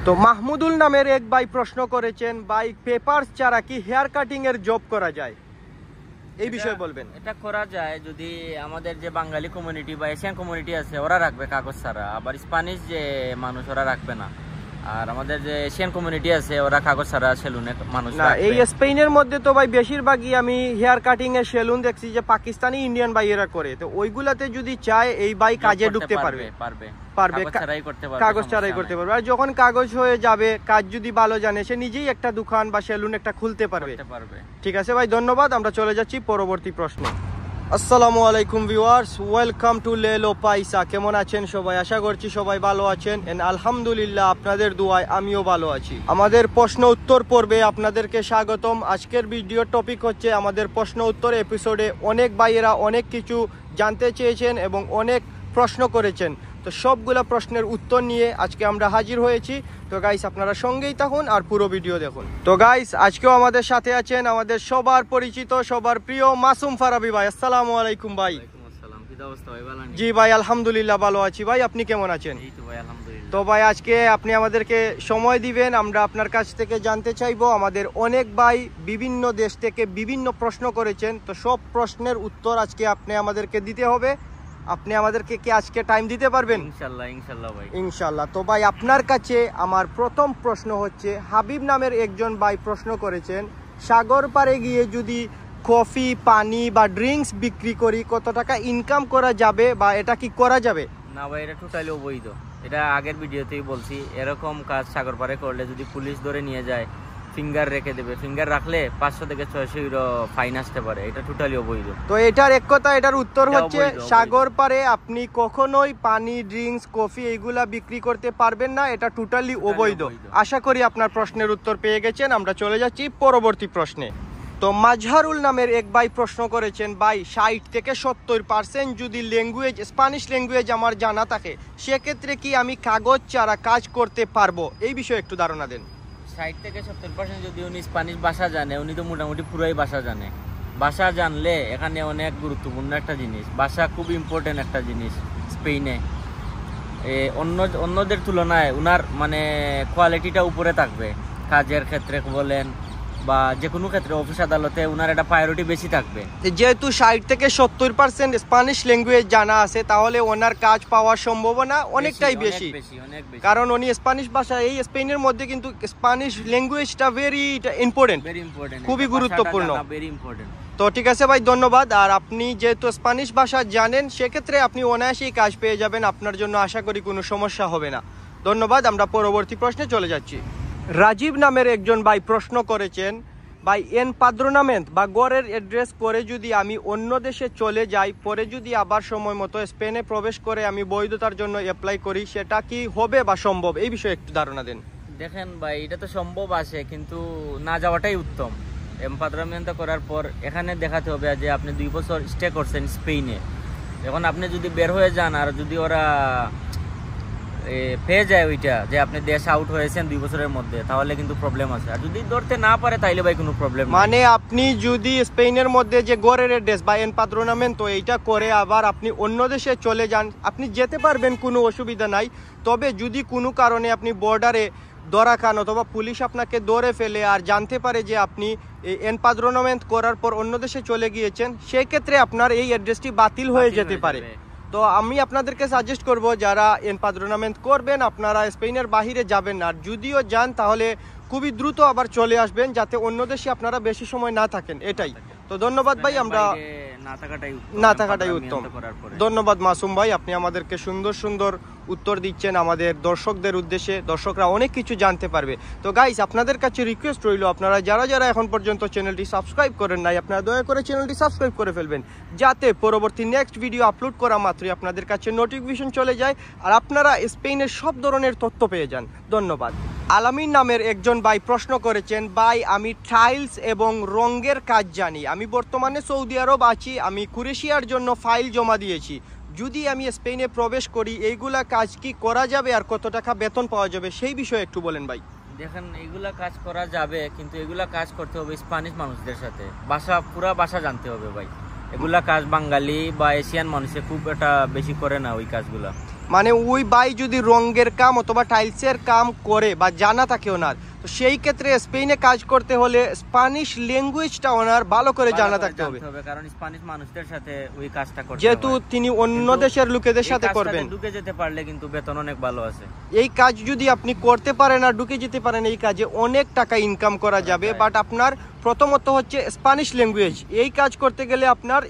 তো মাহমুদুল নামের এক ভাই প্রশ্ন করেছেন, ভাই পেপারস ছাড়া কি হেয়ার কাটিং এর জব করা যায়, এই বিষয়ে বলবেন। এটা করা যায় যদি আমাদের যে বাঙালি কমিউনিটি বা এশিয়ান কমিউনিটি আছে ওরা রাখবে কাগজ ছাড়া, আবার স্প্যানিশ যে মানুষ ওরা রাখবে না, আর আমাদের যে এশিয়ান কমিউনিটি আছে ওরা কাগজ ছাড়া সেলুনে মানুষ না। এই স্পেনের মধ্যে তো ভাই বেশিরভাগই আমি হেয়ার কাটিং এর সেলুন দেখছি যে পাকিস্তানি ইন্ডিয়ান ভাইয়েরা করে, তো ওইগুলাতে যদি চায় এই ভাই কাজে ঢুকতে পারবে কাগজ ছাড়াই করতে পারবে। আর যখন কাগজ হয়ে যাবে, কাজ যদি ভালো জানে, সে নিজেই একটা দোকান বা সেলুন একটা খুলতে পারবে। ঠিক আছে ভাই, ধন্যবাদ। আমরা চলে যাচ্ছি পরবর্তী প্রশ্নে। আসসালামু আলাইকুম ভিউয়ার্স, ওয়েলকাম টু লেলো পাইসা। কেমন আছেন সবাই? আশা করছি সবাই ভালো আছেন। এন্ড আলহামদুলিল্লাহ আপনাদের দুয়ায় আমিও ভালো আছি। আমাদের প্রশ্ন উত্তর পর্বে আপনাদেরকে স্বাগতম। আজকের ভিডিও টপিক হচ্ছে আমাদের প্রশ্ন উত্তর এপিসোডে অনেক ভাইয়েরা অনেক কিছু জানতে চেয়েছেন এবং অনেক প্রশ্ন করেছেন, তো সবগুলা প্রশ্নের উত্তর নিয়ে আজকে আমরা হাজির হয়েছি। তো গাইস আপনারা সঙ্গেই থাকুন আর পুরো ভিডিও দেখুন। তো গাইস আজকেও আমাদের সাথে আছেন আমাদের সবার পরিচিত সবার প্রিয় মাসুম ফারাবি ভাই। আসসালামু আলাইকুম ভাই। জি ভাই আলহামদুলিল্লাহ ভালো আছি। ভাই আপনি কেমন আছেন? তো ভাই আজকে আপনি আমাদেরকে সময় দিবেন, আমরা আপনার কাছ থেকে জানতে চাইবো। আমাদের অনেক ভাই বিভিন্ন দেশ থেকে বিভিন্ন প্রশ্ন করেছেন, তো সব প্রশ্নের উত্তর আজকে আপনি আমাদেরকে দিতে হবে। আপনি আমাদেরকে কি আজকে টাইম দিতে পারবেন? ইনশাআল্লাহ ভাই, ইনশাআল্লাহ। তো ভাই আপনার কাছে আমার প্রথম প্রশ্ন হচ্ছে, হাবিব নামের একজন ভাই প্রশ্ন করেছেন, সাগর পাড়ে গিয়ে যদি কফি, পানি বা ড্রিঙ্কস বিক্রি করি কত টাকা ইনকাম করা যাবে বা এটা কি করা যাবে? না ভাই, এটা টোটালি অবৈধ। এটা আগের ভিডিওতেই বলছি, এরকম কাজ সাগর পাড়ে করলে যদি পুলিশ ধরে নিয়ে যায়, ফিঙ্গার রেখে দেবে, ফিঙ্গার রাখলে 500 থেকে 600 ইউরো ফাইন আসতে পারে। এটা টোটালি অবৈধ। তো এটার এক কথা, এটার উত্তর হচ্ছে সাগর পাড়ে আপনি কখনোই পানি, ড্রিঙ্কস, কফি এইগুলা বিক্রি করতে পারবেন না, এটা টোটালি অবৈধ। আশা করি আপনার প্রশ্নের উত্তর পেয়ে গেছেন। আমরা চলে যাচ্ছি পরবর্তী প্রশ্নে। তো মাজহারুল নামের এক ভাই প্রশ্ন করেছেন, ভাই 60 থেকে 70% যদি ল্যাঙ্গুয়েজ স্প্যানিশ ল্যাঙ্গুয়েজ আমার জানা থাকে, সেক্ষেত্রে কি আমি কাগজ ছাড়া কাজ করতে পারবো? এই বিষয়ে একটু ধারণা দেন। 60 থেকে 70% যদি উনি স্প্যানিশ ভাষা জানে, উনি তো মোটামুটি পুরোই ভাষা জানে। ভাষা জানলে এখানে অনেক গুরুত্বপূর্ণ একটা জিনিস, ভাষা খুব ইম্পর্টেন্ট একটা জিনিস স্পেনে। অন্যদের তুলনায় উনার মানে কোয়ালিটিটা উপরে থাকবে, কাজের ক্ষেত্রে বলেন বা যে কোনো ক্ষেত্রে, অফিস আদালতে উনার একটা প্রায়োরিটি বেশি থাকবে। যেহেতু 60 থেকে 70% স্প্যানিশ ল্যাঙ্গুয়েজ জানা আছে, তাহলে ওনার কাজ পাওয়ার সম্ভাবনা অনেকটাই বেশি, কারণ উনি স্প্যানিশ ভাষা, এই স্পেনের মধ্যে কিন্তু স্প্যানিশ ল্যাঙ্গুয়েজটা ভেরি ইম্পর্টেন্ট, খুবই গুরুত্বপূর্ণ। তো ঠিক আছে ভাই, ধন্যবাদ। আর আপনি যেহেতু স্প্যানিশ ভাষা জানেন, সেক্ষেত্রে আপনি অনায়াসেই কাজ পেয়ে যাবেন, আপনার জন্য আশা করি কোনো সমস্যা হবে না। ধন্যবাদ। আমরা পরবর্তী প্রশ্নে চলে যাচ্ছি। রাজীব নামের একজন ভাই প্রশ্ন করেছেন, ভাই এনপাদ্রোনামেন্ট বা গড়ের অ্যাড্রেস করে যদি আমি অন্য দেশে চলে যাই, পরে যদি আবার সময় মতো স্পেনে প্রবেশ করে আমি বৈধতার জন্য অ্যাপ্লাই করি, সেটা কি হবে বা সম্ভব? এই বিষয়ে একটু ধারণা দেন। দেখেন ভাই, এটা তো সম্ভব আছে, কিন্তু না যাওয়াটাই উত্তম। এনপাদ্রোনামেন্ট করার পর এখানে দেখাতে হবে যে আপনি 2 বছর স্টে করছেন স্পেনে। এখন আপনি যদি বের হয়ে যান আর যদি ওরা পেয়ে যায় ওইটা যে আপনি দেশ আউট হয়েছেন 2 বছরের মধ্যে, তাহলে কিন্তু প্রবলেম আছে। আর যদি ধরতে না পারে তাইলে ভাই কোনো প্রবলেম মানে আপনি যদি স্পেনের মধ্যে যে গড়ের অ্যাড্রেস বা এনপাদ্রোনামেন্ট তো এইটা করে আবার আপনি অন্য দেশে চলে যান, আপনি যেতে পারবেন, কোনো অসুবিধা নাই। তবে যদি কোনো কারণে আপনি বর্ডারে ধরা খান অথবা পুলিশ আপনাকে ধরে ফেলে আর জানতে পারে যে আপনি এনপাদ্রোনামেন্ট করার পর অন্য দেশে চলে গিয়েছেন, সেই ক্ষেত্রে আপনার এই অ্যাড্রেসটি বাতিল হয়ে যেতে পারে। তো আমি আপনাদেরকে সাজেস্ট করব, যারা এনপাদ্রোনামেন্ট করবেন আপনারা স্পেনের বাহিরে যাবেন না, আর যদিও যান তাহলে খুবই দ্রুত আবার চলে আসবেন, যাতে অন্য দেশে আপনারা বেশি সময় না থাকেন। এটাই তো। ধন্যবাদ ভাই, আমরা না থাকাটাই উত্তম। ধন্যবাদ মাসুম ভাই, আপনি আমাদেরকে সুন্দর সুন্দর উত্তর দিচ্ছেন আমাদের দর্শকদের উদ্দেশ্যে, দর্শকরা অনেক কিছু জানতে পারবে। তো গাইস আপনাদের কাছে রিকোয়েস্ট রইল, আপনারা যারা যারা এখন পর্যন্ত চ্যানেলটি সাবস্ক্রাইব করেন নাই, আপনারা দয়া করে চ্যানেলটি সাবস্ক্রাইব করে ফেলবেন, যাতে পরবর্তী নেক্সট ভিডিও আপলোড করা মাত্রই আপনাদের কাছে নোটিফিকেশন চলে যায় আর আপনারা স্পেনের সব ধরনের তথ্য পেয়ে যান। ধন্যবাদ। আলামিন নামের একজন ভাই প্রশ্ন করেছেন, ভাই আমি টাইলস এবং রঙের কাজ জানি, আমি বর্তমানে সৌদি আরব আছি, আমি ক্রোয়েশিয়ার জন্য ফাইল জমা দিয়েছি, যদি আমি স্পেনে প্রবেশ করি এইগুলা কাজ কি করা যাবে আর কত টাকা বেতন পাওয়া যাবে, সেই বিষয়ে একটু বলেন ভাই। দেখেন, এগুলা কাজ করা যাবে, কিন্তু এগুলা কাজ করতে হবে স্প্যানিশ মানুষদের সাথে, পুরা ভাষা জানতে হবে ভাই। এগুলা কাজ বাঙালি বা এশিয়ান মানুষে খুব একটা বেশি করে না ওই কাজগুলা। মানে ওই ভাই যদি রঙের কাম অথবা টাইলসের কাম করে বা জানা থাকে ওনার, তো সেই ক্ষেত্রে স্পেনে কাজ করতে হলে স্প্যানিশ ল্যাঙ্গুয়েজটা ওনার ভালো করে জানা থাকতে হবে, কারণ স্প্যানিশ মানুষদের সাথে ওই কাজটা করতে যেহেতু তিনি অন্য দেশের লোকেদের সাথে করবেন। ঢুকে যেতে পারলে কিন্তু বেতন অনেক ভালো আছে। এই কাজ যদি আপনি করতে পারেন আর ঢুকে যেতে পারেন, এই কাজে অনেক টাকা ইনকাম করা যাবে। বাট আপনার প্রথমত হচ্ছে স্প্যানিশ ল্যাঙ্গুয়েজ, এই কাজ করতে গেলে আপনার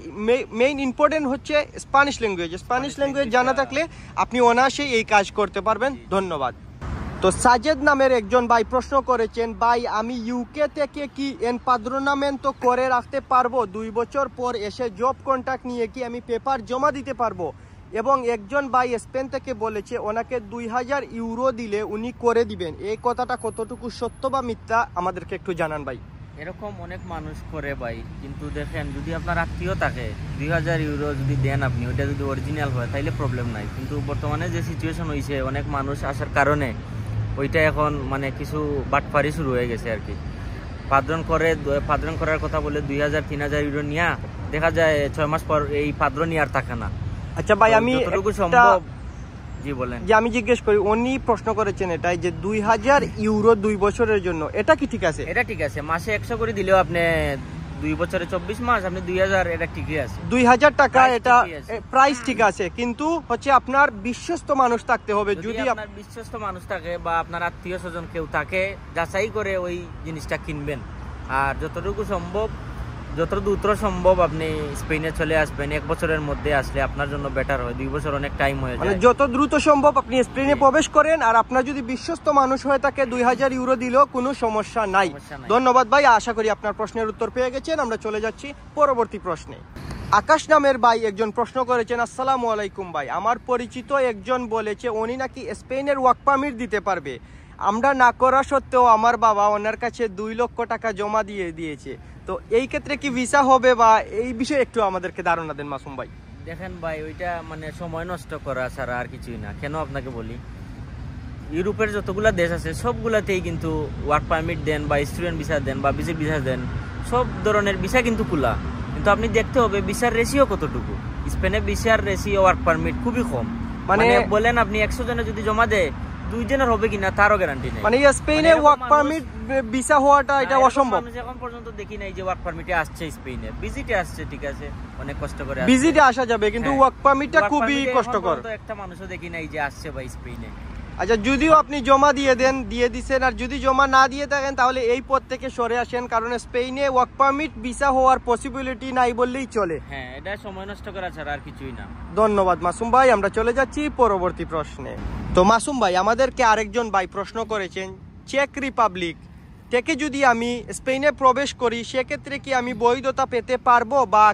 মেইন ইম্পর্টেন্ট হচ্ছে স্প্যানিশ ল্যাঙ্গুয়েজ। স্প্যানিশ ল্যাঙ্গুয়েজ জানা থাকলে আপনি অনায়াসেই এই কাজ করতে পারবেন। ধন্যবাদ। তো সাজেদ নামের একজন ভাই প্রশ্ন করেছেন, ভাই আমি ইউকে থেকে কি এমপাদ্রোনামেন্টো করে রাখতে পারবো? 2 বছর পর এসে জব কন্ট্রাক্ট নিয়ে কি আমি পেপার জমা দিতে পারবো? এবং একজন ভাই স্পেন থেকে বলেছে ওনাকে 2000 ইউরো দিলে উনি করে দিবেন। এই কথাটা কতটুকু সত্য বা মিথ্যা আমাদেরকে একটু জানান ভাই। এরকম অনেক মানুষ করে ভাই, কিন্তু দেখেন যদি আপনার আত্মীয় থাকে 2000 ইউরো যদি দেন আপনি, ওইটা যদি অরিজিনাল হয় তাহলে প্রবলেম নাই। কিন্তু বর্তমানে যে সিচুয়েশন হয়েছে, অনেক মানুষ আসার কারণে ওইটা এখন মানে কিছু বাটপারি শুরু হয়ে গেছে আর কি। পাদ্রন করার কথা বলে 2000-3000 ইউরো নিয়ে দেখা যায় 6 মাস পর এই পাদ্রন আর থাকে না। আচ্ছা ভাই, আমি যতটুকু সম্ভব জি বলেন। যে আমি জিজ্ঞেস করি, উনি প্রশ্ন করেছেন এটাই যে 2000 ইউরো 2 বছরের জন্য, এটা কি ঠিক আছে? এটা ঠিক আছে, মাসে 100 করে দিলেও আপনি 2 বছরে 24 মাস আপনি 2000, এটা ঠিকই আছে। 2000 টাকা এটা প্রাইস ঠিক আছে, কিন্তু হচ্ছে আপনার বিশ্বস্ত মানুষ থাকতে হবে। যদি আপনার বিশ্বস্ত মানুষ থাকে বা আপনার আত্মীয় স্বজন কেউ থাকে, যাচাই করে ওই জিনিসটা কিনবেন। আর যতটুকু সম্ভব, যত দ্রুত সম্ভব আপনি স্পেনে চলে আসবেন। 1 বছরের মধ্যে আসলে আপনার জন্য বেটার হয়। 2 বছর অনেক টাইম হয়ে যায়। যত দ্রুত সম্ভব আপনি স্পেনে প্রবেশ করেন, আর আপনার যদি বিশ্বস্ত মানুষ হয়ে থাকে 2000 ইউরো দিলেও কোনো সমস্যা নাই। ধন্যবাদ ভাই, আশা করি আপনার প্রশ্নের উত্তর পেয়ে গেছেন। আমরা চলে যাচ্ছি পরবর্তী প্রশ্নে। আকাশ নামের ভাই একজন প্রশ্ন করেছেন, আসসালামু আলাইকুম ভাই, আমার পরিচিত একজন বলেছে উনি নাকি স্পেনের ওয়ার্ক পারমিট দিতে পারবে। আমরা না করা সত্ত্বেও আমার বাবা ওনার কাছে 2 লক্ষ টাকা জমা দিয়েছে। তো এই ক্ষেত্রে কি ভিসা হবে, বা এই বিষয়ে একটু আমাদেরকে ধারণা দেন মাসুম ভাই। দেখেন ভাই, ওইটা মানে সময় নষ্ট করা ছাড়া আর কিছুই না। কেন আপনাকে বলি, ইউরোপের যতগুলা দেশ আছে সবগুলাতেই কিন্তু ওয়ার্ক পারমিট দেন বা স্টুডেন্ট ভিসা দেন বা ভিজিট ভিসা দেন, সব ধরনের ভিসা কিন্তু খোলা। কিন্তু আপনি দেখতে হবে ভিসার রেশিও কতটুকু। স্পেনে ভিসার রেশিও ওয়ার্ক পারমিট খুবই কম। মানে বলেন আপনি 100 জনে যদি জমা দেয় 2 জনের হবে কিনা তারও গ্যারান্টি নেই। মানে স্পেনে ওয়ার্ক পারমিট ভিসা হওয়াটা এটা অসম্ভব। মানুষ এখন পর্যন্ত দেখি নাই যে ওয়ার্ক পারমিটে আসছে স্পেনে। ভিজিটে আসছে, ঠিক আছে, অনেক কষ্ট করে ভিজিটে আসা যাবে, কিন্তু ওয়ার্ক পারমিটটা খুবই কষ্টকর। তো একটা মানুষও দেখি নাই যে আসছে ভাই স্পেনে। আচ্ছা, যদিও আপনি জমা দিয়ে দিচ্ছেন, আর যদি জমা না দিয়ে থাকেন তাহলে এই পথ থেকে সরে আসেন, কারণ স্পেনে ওয়ার্ক পারমিট ভিসা হওয়ার পসিবিলিটি নাই বললেই চলে। হ্যাঁ, এটা সময় নষ্ট করা ছাড়া আর কিছুই না। ধন্যবাদ মাসুম ভাই, আমরা চলে যাচ্ছি পরবর্তী প্রশ্নে। তো মাসুম ভাই, আমাদেরকে আরেকজন ভাই প্রশ্ন করেছেন, চেক রিপাবলিক থেকে যদি আমি স্পেনে প্রবেশ করি সেক্ষেত্রে কি আমি বৈধতা পেতে পারবো, বা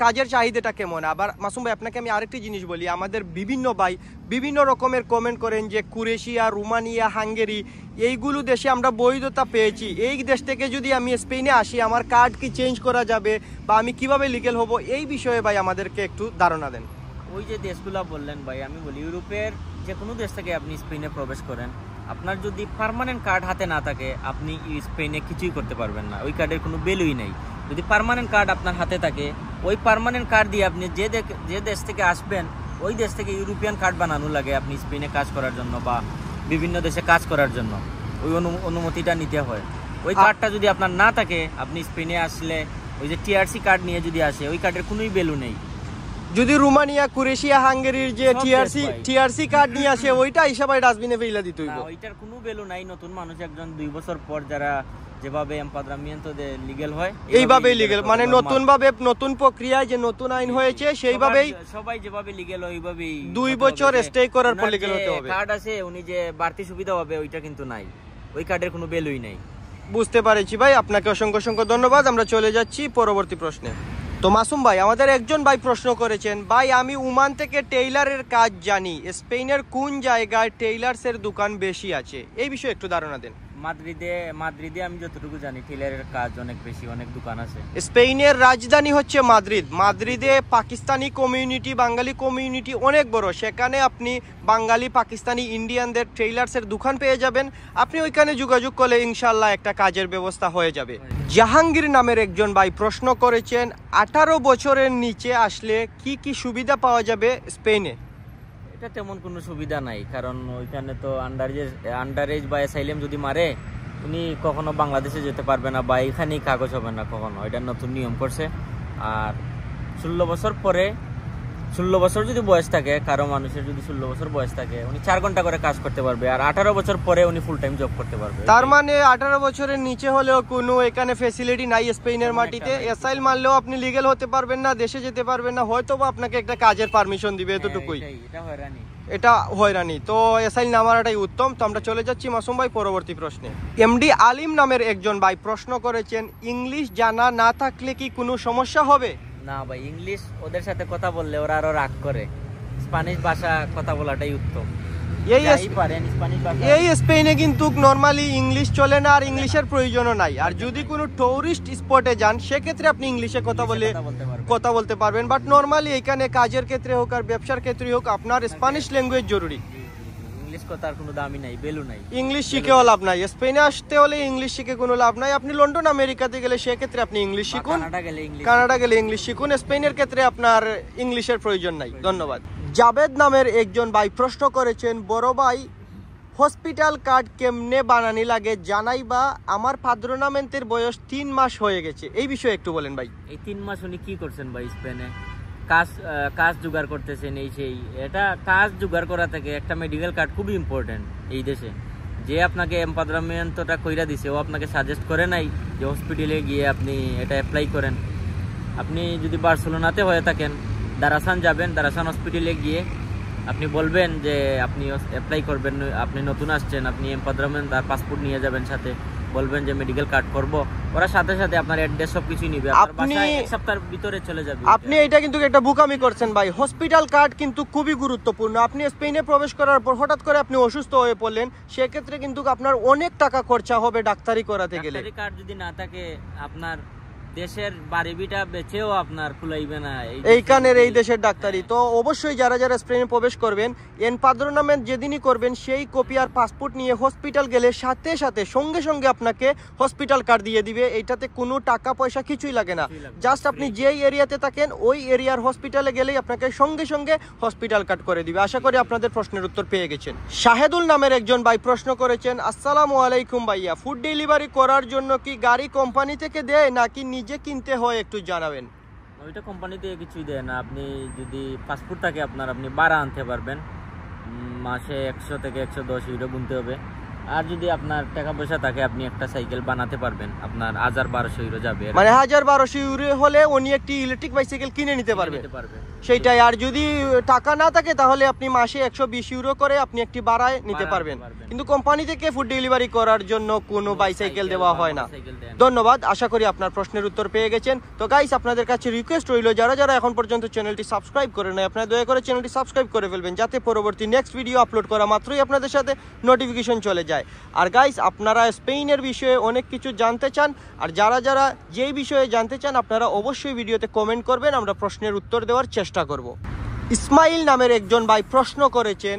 কাজের চাহিদাটা কেমন? আবার মাসুম ভাই, আপনাকে আমি আরেকটি জিনিস বলি, আমাদের বিভিন্ন ভাই বিভিন্ন রকমের কমেন্ট করেন যে ক্রোয়েশিয়া, রোমানিয়া, হাঙ্গেরি এইগুলো দেশে আমরা বৈধতা পেয়েছি, এই দেশ থেকে যদি আমি স্পেনে আসি আমার কার্ড কি চেঞ্জ করা যাবে, বা আমি কিভাবে লিগ্যাল হব, এই বিষয়ে ভাই আমাদেরকে একটু ধারণা দেন। ওই যে দেশগুলা বললেন ভাই, আমি বলি ইউরোপের যে কোনো দেশ থেকে আপনি স্পেনে প্রবেশ করেন, আপনার যদি পার্মানেন্ট কার্ড হাতে না থাকে আপনি স্পেনে কিছুই করতে পারবেন না। ওই কার্ডের কোনো ভ্যালুই নেই। যদি পার্মানেন্ট কার্ড আপনার হাতে থাকে, ওই পার্মানেন্ট কার্ড দিয়ে আপনি যে দেশ থেকে আসবেন ওই দেশ থেকে ইউরোপিয়ান কার্ড বানানো লাগে আপনি স্পেনে কাজ করার জন্য বা বিভিন্ন দেশে কাজ করার জন্য। ওই অনুমতিটা নিতে হয়। ওই কার্ডটা যদি আপনার না থাকে, আপনি স্পেনে আসলে ওই যে টিআরসি কার্ড নিয়ে যদি আসে, ওই কার্ডের কোনোই ভ্যালু নেই। যদি রোমানিয়া, ক্রোয়েশিয়া, হাঙ্গেরির যে টিআরসি কার্ড নিয়ে আসে ওইটা হিসাবে ডাস্টবিনে ফেলে দিতে হইব। ওইটার কোনো ভ্যালু নাই। নতুন মানুষ একজন 2 বছর পর যারা যেভাবে এমপাদ্রামিento de লিগ্যাল হয় এইভাবেই লিগ্যাল, মানে নতুন প্রক্রিয়ায় যে নতুন আইন হয়েছে সেইভাবেই সবাই যেভাবে লিগ্যাল হয় ওইভাবেই 2 বছর স্টে করার পর লিগ্যাল হতে হবে। কার্ড আছে, উনি যে বাড়তি সুবিধা হবে ওইটা কিন্তু নাই। ওই কার্ডের কোনো ভ্যালুই নাই। বুঝতে পারছি ভাই, আপনাকে অসংখ্য ধন্যবাদ। আমরা চলে যাচ্ছি পরবর্তী প্রশ্নে। তো মাসুম ভাই, আমাদের একজন ভাই প্রশ্ন করেছেন, ভাই আমি ওমান থেকে টেইলারের কাজ জানি, স্পেনের কোন জায়গায় টেইলার্সের দোকান বেশি আছে, এই বিষয়ে একটু ধারণা দেন। মাদ্রিদে আমি যতটুকু জানি টেইলারের কাজ অনেক বেশি, অনেক দোকান আছে। স্পেনের রাজধানী হচ্ছে মাদ্রিদে পাকিস্তানি কমিউনিটি, বাঙালি কমিউনিটি অনেক বড়। সেখানে আপনি বাঙালি, পাকিস্তানি, ইন্ডিয়ানদের টেইলার্সের দোকান পেয়ে যাবেন। আপনি ওইখানে যোগাযোগ করলে ইনশাল্লাহ একটা কাজের ব্যবস্থা হয়ে যাবে। জাহাঙ্গীর নামের একজন ভাই প্রশ্ন করেছেন, 18 বছরের নিচে আসলে কি কি সুবিধা পাওয়া যাবে স্পেনে? এটা তেমন কোনো সুবিধা নাই, কারণ ওইখানে তো আন্ডার এজ বা অ্যাসাইলাম যদি মারে উনি কখনো বাংলাদেশে যেতে পারবে না বা এখানেই কাগজ হবে না কখনো, এটা নতুন নিয়ম করছে। আর 16 বছর যদি বয়স থাকে, কারো মানুষের যদি 16 বছর বয়স থাকে, উনি 4 ঘন্টা করে কাজ করতে পারবে। আর 18 বছর পরে উনি ফুল টাইম জব করতে পারবে। তার মানে 18 বছরের নিচে হলেও কোনো এখানে ফ্যাসিলিটি নাই স্পেনের মাটিতে। এসাইল মারলেও আপনি লিগ্যাল হতে পারবেন না, দেশে যেতে পারবেন না, হয়তো বা আপনাকে একটা কাজের পারমিশন দিবে, এতটুকুই। এটা হয়রানি। তো এসাইল না মারাটাই উত্তম। তো আমরা চলে যাচ্ছি মাসুম ভাই পরবর্তী প্রশ্নে। এমডি আলিম নামের একজন ভাই প্রশ্ন করেছেন, ইংলিশ জানা না থাকলে কি কোনো সমস্যা হবে? না ভাই, ইংলিশ ওদের সাথে কথা বললে ওরা আরো রাগ করে, স্প্যানিশ ভাষা কথা বলাটাই উত্তম। এই স্পেনে কিন্তু নরমালি ইংলিশ চলে না, আর ইংলিশের প্রয়োজনও নাই। আর যদি কোনো টুরিস্ট স্পটে যান সেক্ষেত্রে আপনি ইংলিশে কথা বলতে পারবেন, বাট নরমালি এখানে কাজের ক্ষেত্রে হোক আর ব্যবসার ক্ষেত্রে হোক আপনার স্প্যানিশ ল্যাঙ্গুয়েজ জরুরি। ইংলিশ কথার কোনো দামই নাই, ভ্যালু নাই, ইংলিশ শিখেও লাভ নাই। স্পেনে আসতে হলে ইংলিশ শিখে কোনো লাভ নাই। আপনি লন্ডন আমেরিকাতে গেলে সেক্ষেত্রে আপনি ইংলিশ শিখুন, কানাডা গেলে ইংলিশ শিখুন। স্পেনের ক্ষেত্রে আপনার ইংলিশের প্রয়োজন নাই। ধন্যবাদ। জাবেদ নামের একজন ভাই প্রশ্ন করেছেন, বড় ভাই হসপিটাল কার্ড কেমনে বানানি লাগে জানাই বা, আমার পাদ্রোনামেন্টের বয়স 3 মাস হয়ে গেছে, এই বিষয়ে একটু বলেন ভাই। এই 3 মাস উনি কি করছেন ভাই? স্পেনে কাজ জোগাড় করতেছেন, এই সেই। এটা কাজ জোগাড় করা থেকে একটা মেডিকেল কার্ড খুবই ইম্পর্টেন্ট এই দেশে। যে আপনাকে এমপাদ্রামেন্টটা কইরা দিছে ও আপনাকে সাজেস্ট করে নাই যে হসপিটালে গিয়ে আপনি এটা অ্যাপ্লাই করেন। আপনি যদি বার্সেলোনাতে হয়ে থাকেন, দারাসান যাবেন, দারাসান হসপিটালে গিয়ে আপনি বলবেন যে আপনি অ্যাপ্লাই করবেন, আপনি নতুন আসছেন, আপনি এমপাদ্রামেন্ট আর পাসপোর্ট নিয়ে যাবেন সাথে, বলবেন যে মেডিকেল কার্ড করব, ওরা সাথে সাথে আপনার অ্যাড্রেস সবকিছু নিবে, আপনার বাসায় এক সপ্তাহের ভিতরে চলে যাবে। আপনি এটা কিন্তু একটা বুকামি করছেন ভাই। হসপিটাল কার্ড কিন্তু খুবই গুরুত্বপূর্ণ। আপনি স্পেনে প্রবেশ করার পর হঠাৎ করে আপনি অসুস্থ হয়ে পড়লেন, সেক্ষেত্রে কিন্তু আপনার অনেক টাকা খরচা হবে ডাক্তারি করাতে গেলে। ডাক্তারি কার্ড যদি না থাকে আপনার দেশের বাড়িটা বেচেও আপনার ফুলাইবে না এইখানের এই দেশের ডাক্তারি। তো অবশ্যই যারা যারা স্পেনে প্রবেশ করবেন, এমপাদ্রোনামেন্ট যেদিনই করবেন সেই কপি আর পাসপোর্ট নিয়ে হসপিটাল গেলে সাথে সাথে সঙ্গে সঙ্গে আপনাকে হসপিটাল কার্ড দিয়ে দিবে। এইটাতে কোনো টাকা পয়সা কিছুই লাগে না। জাস্ট আপনি যেই এরিয়াতে থাকেন ওই এরিয়ার হসপিটালে গেলেই আপনাকে সঙ্গে সঙ্গে হসপিটাল কার্ড করে দিবে। আশা করি আপনাদের প্রশ্নের উত্তর পেয়ে গেছেন। শাহেদুল নামের একজন ভাই প্রশ্ন করেছেন, আসসালামু আলাইকুম ভাইয়া, ফুড ডেলিভারি করার জন্য কি গাড়ি কোম্পানি থেকে দেয় নাকি নিজে কিনতে হয়, একটু জানাবেন। ওইটা কোম্পানি থেকে কিছুই দেয় না। আপনি যদি পাসপোর্ট থাকে আপনার, আপনি ভাড়া আনতে পারবেন, মাসে 100 থেকে 110 ইউরো গুনতে হবে। আর যদি আপনার টাকা পয়সা থাকে আপনি একটা সাইকেল বানাতে পারবেন, আপনার 1000-1200 ইউরো যাবে। মানে 1000-1200 ইউরো হলে উনি একটি ইলেকট্রিক বাইসাইকেল কিনে নিতে পারবে সেইটাই। আর যদি টাকা না থাকে তাহলে আপনি মাসে 120 ইউরো করে আপনি একটি ভাড়ায় নিতে পারবেন। কিন্তু কোম্পানি থেকে ফুড ডেলিভারি করার জন্য কোনো বাইসাইকেল দেওয়া হয় না। ধন্যবাদ। আশা করি আপনার প্রশ্নের উত্তর পেয়ে গেছেন। তো গাইস, আপনাদের কাছে রিকোয়েস্ট রইল, যারা যারা এখন পর্যন্ত চ্যানেলটি সাবস্ক্রাইব করে নাই, আপনারা দয়া করে চ্যানেলটি সাবস্ক্রাইব করে ফেলবেন, যাতে পরবর্তী নেক্সট ভিডিও আপলোড করা মাত্রই আপনাদের সাথে নোটিফিকেশন চলে যায়। আর গাইস, আপনারা স্পেনের বিষয়ে অনেক কিছু জানতে চান, আর যারা যারা যেই বিষয়ে জানতে চান আপনারা অবশ্যই ভিডিওতে কমেন্ট করবেন, আমরা প্রশ্নের উত্তর দেওয়ার চেষ্টা করব। ইসমাইল নামের একজন ভাই প্রশ্ন করেছেন,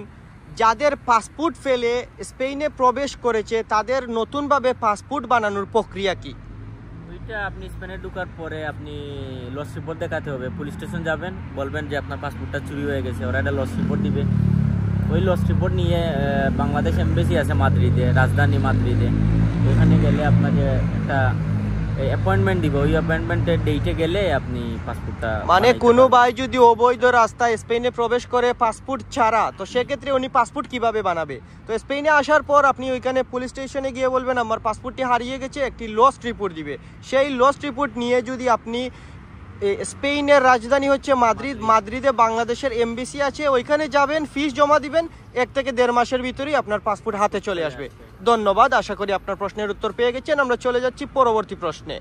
যাদের পাসপোর্ট ফেলে স্পেনে প্রবেশ করেছে তাদের নতুনভাবে পাসপোর্ট বানানোর প্রক্রিয়া কি? ওইটা আপনি স্পেনে ঢোকার পরে আপনি লস রিপোর্ট দেখাতে হবে। পুলিশ স্টেশন যাবেন, বলবেন যে আপনার পাসপোর্টটা চুরি হয়ে গেছে, ওরা একটা লস রিপোর্ট দিবে। ওই লস রিপোর্ট নিয়ে বাংলাদেশ এমবেসি আছে মাদ্রিদে, রাজধানী মাদ্রিদে, ওইখানে গেলে আপনাকে একটা অ্যাপয়েন্টমেন্ট দিব। ওই অ্যাপয়েন্টমেন্টের ডেটে গেলে আপনি পাসপোর্টটা, মানে কোনো ভাই যদি অবৈধ রাস্তায় স্পেনে প্রবেশ করে পাসপোর্ট ছাড়া, তো সেক্ষেত্রে উনি পাসপোর্ট কিভাবে বানাবে? তো স্পেনে আসার পর আপনি ওইখানে পুলিশ স্টেশনে গিয়ে বলবেন আমার পাসপোর্টটি হারিয়ে গেছে, একটি লস্ট রিপোর্ট দিবে। সেই লস্ট রিপোর্ট নিয়ে যদি আপনি, স্পেনের রাজধানী হচ্ছে মাদ্রিদ, মাদ্রিদে বাংলাদেশের এমবেসি আছে, ওইখানে যাবেন, ফিস জমা দিবেন, 1 থেকে 1.5 মাসের ভিতরেই আপনার পাসপোর্ট হাতে চলে আসবে। ধন্যবাদ। আশা করি আপনার প্রশ্নের উত্তর পেয়ে গেছেন। আমরা চলে যাচ্ছি পরবর্তী প্রশ্নে।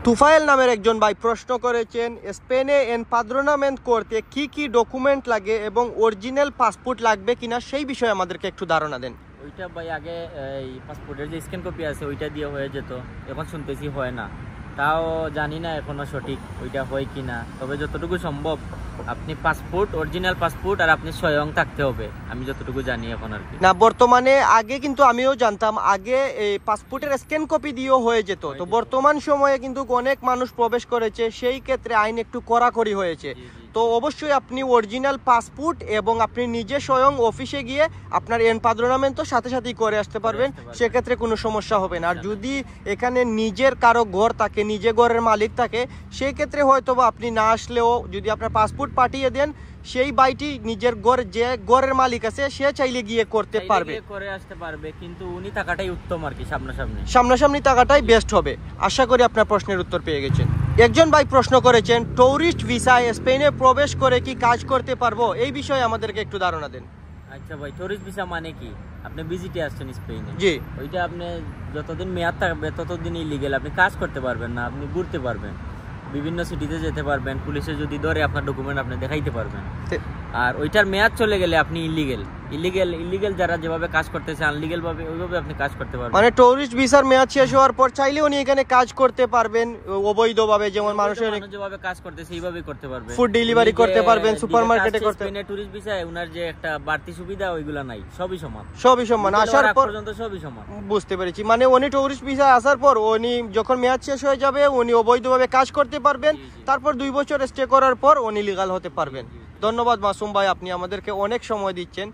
তুফাইল নামের একজন ভাই প্রশ্ন করেছেন, স্পেনে এমপাদ্রোনামেন্ট করতে কি কি ডকুমেন্ট লাগে এবং অরিজিনাল পাসপোর্ট লাগবে কিনা সেই বিষয়ে আমাদেরকে একটু ধারণা দেন। ওইটা ভাই আগে এই পাসপোর্টের যে স্ক্যান কপি আছে ওইটা দিয়ে হয়ে যেত, এখন শুনতেছি হয় না। তাও জানি না এখনো সঠিক ওইটা হয় কিনা, তবে যতটুকু সম্ভব আপনি পাসপোর্ট, অরিজিনাল পাসপোর্ট আর আপনি স্বয়ং থাকতে হবে, আমি যতটুকু জানি এখন আর কি। না, বর্তমানে আগে কিন্তু আমিও জানতাম, আগে এই পাসপোর্টের স্ক্যান কপি দিয়েও হয়ে যেত। তো বর্তমান সময়ে কিন্তু অনেক মানুষ প্রবেশ করেছে, সেই ক্ষেত্রে আইন একটু কড়াকড়ি হয়েছে। তো অবশ্যই আপনি অরিজিনাল পাসপোর্ট এবং আপনি নিজে স্বয়ং অফিসে গিয়ে আপনার এমপাদ্রোনামেন্ট তো সাথে সাথেই করে আসতে পারবেন, সেক্ষেত্রে কোনো সমস্যা হবে না। আর যদি এখানে নিজের কারো ঘর থাকে, নিজে ঘরের মালিক থাকে, সেই ক্ষেত্রে হয়তো বা আপনি না আসলেও যদি আপনার পাসপোর্ট পাঠিয়ে দেন, সেই বাইটি নিজের ঘর যে ঘরের মালিক আছে সে চাইলে গিয়ে করতে পারবে, করে আসতে পারবে, কিন্তু উনি টাকাটাই উত্তম আর কি, সামনাসামনি টাকাটাই বেস্ট হবে। আশা করি আপনার প্রশ্নের উত্তর পেয়ে গেছেন। একজন ভাই প্রশ্ন করেছেন, টুরিস্ট ভিসায় স্পেনে প্রবেশ করে কি কাজ করতে পারবো, এই বিষয়ে আমাদেরকে একটু ধারণা দেন। আচ্ছা ভাই, টুরিস্ট ভিসা মানে কি? আপনি ভিজিটে আসছেন স্পেনে, জি, ওইটা আপনি যতদিন মেয়াদ থাকবে ততদিন ইলিগেল, আপনি কাজ করতে পারবেন না, আপনি ঘুরতে পারবেন, বিভিন্ন সিটিতে যেতে পারবেন, পুলিশে যদি ধরে আপনার ডকুমেন্ট আপনি দেখাইতে পারবেন। আর ওইটার মেয়াদ চলে গেলে আপনি ইলিগেল যারা যেভাবে কাজ করতেছে আনলিগেল ভাবে, ওইভাবে আপনি কাজ করতে পারবেন। মানে টুরিস্ট ভিসার মেয়াদ শেষ হওয়ার পর চাইলে উনি এখানে কাজ করতে পারবেন অবৈধভাবে, যেমন মানুষের যেভাবে কাজ করতেছে এইভাবেই করতে পারবেন, ফুড ডেলিভারি করতে পারবেন, সুপারমার্কেটে করতে পারবেন। টুরিস্ট ভিসায় ওনার যে একটা বাড়তি সুবিধা ওইগুলা নাই, সবই সমান আসার পর পর্যন্ত সবই সমান। বুঝতে পেরেছি, মানে উনি টুরিস্ট ভিসা আসার পর উনি যখন মেয়াদ শেষ হয়ে যাবে উনি অবৈধভাবে কাজ করতে পারবেন, তারপর 2 বছর স্টে করার পর উনি লিগাল হতে পারবেন। ধন্যবাদ মাসুম ভাই, আপনি আমাদেরকে অনেক সময় দিচ্ছেন।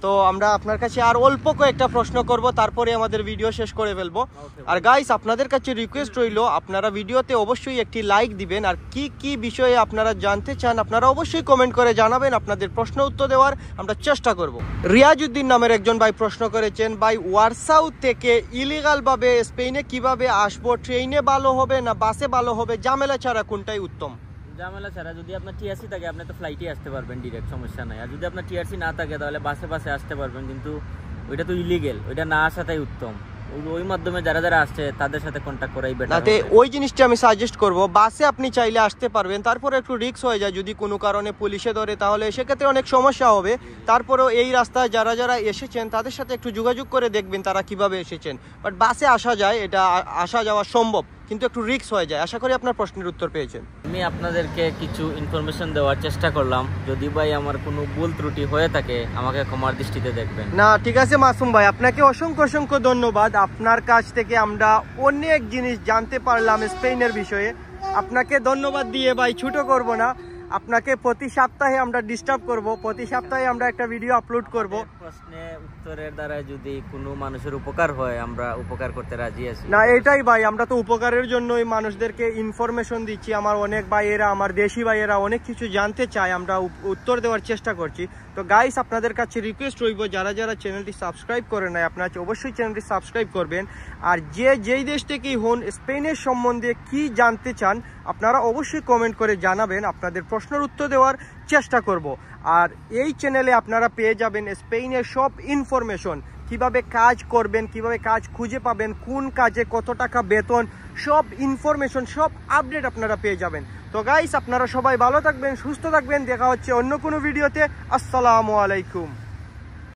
তো আমরা আপনার কাছে আর অল্প কয়েকটা প্রশ্ন করব, তারপরে আমাদের ভিডিও শেষ করে ফেলবো। আর গাইস, আপনাদের কাছে রিকোয়েস্ট রইল, আপনারা ভিডিওতে অবশ্যই একটি লাইক দিবেন, আর কি কি বিষয়ে আপনারা জানতে চান আপনারা অবশ্যই কমেন্ট করে জানাবেন, আপনাদের প্রশ্ন উত্তর দেওয়ার আমরা চেষ্টা করব। রিয়াজউদ্দিন নামের একজন ভাই প্রশ্ন করেছেন, ভাই ওয়ারসাউ থেকে ইলিগাল ভাবে স্পেনে কিভাবে আসবো, ট্রেনে ভালো হবে না বাসে ভালো হবে, ঝামেলা ছাড়া কোনটাই উত্তম? ঝামেলা ছাড়া যদি আপনার টিআরসি থাকে আপনি তো ফ্লাইটে আসতে পারবেন, ডিরেক্ট, সমস্যা নাই। আর যদি আপনার টিআরসি না থাকে তাহলে বাসে আসতে পারবেন, কিন্তু ওইটা তো ইলিগেল, ওইটা না আসাটাই উত্তম। ওই মাধ্যমে যারা আসছে তাদের সাথে কন্ট্যাক্ট করাই বেটার। ওই জিনিসটা আমি সাজেস্ট করব, বাসে আপনি চাইলে আসতে পারবেন, তারপরে একটু রিস্ক হয়ে যায় যদি কোনো কারণে পুলিশে ধরে, তাহলে সেক্ষেত্রে অনেক সমস্যা হবে। তারপরেও এই রাস্তায় যারা এসেছেন তাদের সাথে একটু যোগাযোগ করে দেখবেন তারা কিভাবে এসেছেন। বাট বাসে আসা যায়, এটা আসা যাওয়া সম্ভব, কিন্তু একটু রিস্ক হয়ে যায়। আশা করি আপনার প্রশ্নের উত্তর পেয়েছেন। আমি আপনাদেরকে কিছু ইনফরমেশন দেওয়ার চেষ্টা করলাম, যদি ভাই আমার কোনো ভুল ত্রুটি হয়ে থাকে আমাকে ক্ষমার দৃষ্টিতে দেখবেন। না, ঠিক আছে মাসুম ভাই, আপনাকে অসংখ্য ধন্যবাদ। আপনার কাছ থেকে আমরা অনেক জিনিস জানতে পারলাম স্পেনের বিষয়ে। আপনাকে ধন্যবাদ দিয়ে ভাই ছোট করব না, আপনাকে প্রতি সপ্তাহে আমরা ডিস্টার্ব করব, প্রতি সপ্তাহে আমরা একটা ভিডিও আপলোড করব। প্রশ্নে উত্তরের দ্বারা যদি কোনো মানুষের উপকার হয় আমরা উপকার করতে রাজি আছি। না, এটাই ভাই, আমরা তো উপকারের জন্যই মানুষদেরকে ইনফরমেশন দিচ্ছি। আমার অনেক ভাইয়েরা, আমার দেশি ভাইয়েরা অনেক কিছু জানতে চায়, আমরা উত্তর দেওয়ার চেষ্টা করছি। তো গাইস, আপনাদের কাছে রিকোয়েস্ট রইব, যারা চ্যানেলটি সাবস্ক্রাইব করে নাই আপনারা অবশ্যই চ্যানেলটি সাবস্ক্রাইব করবেন। আর যেই দেশ থেকেই হন, স্পেনের সম্বন্ধে কি জানতে চান আপনারা অবশ্যই কমেন্ট করে জানাবেন, আপনাদের প্রশ্নের উত্তর দেওয়ার চেষ্টা করব। আর এই চ্যানেলে আপনারা পেয়ে যাবেন স্পেনের সব ইনফরমেশন, কিভাবে কাজ করবেন, কিভাবে কাজ খুঁজে পাবেন, কোন কাজে কত টাকা বেতন, সব ইনফরমেশন, সব আপডেট আপনারা পেয়ে যাবেন। তো গাইস, আপনারা সবাই ভালো থাকবেন, সুস্থ থাকবেন, দেখা হচ্ছে অন্য কোনো ভিডিওতে। আসসালামু আলাইকুম।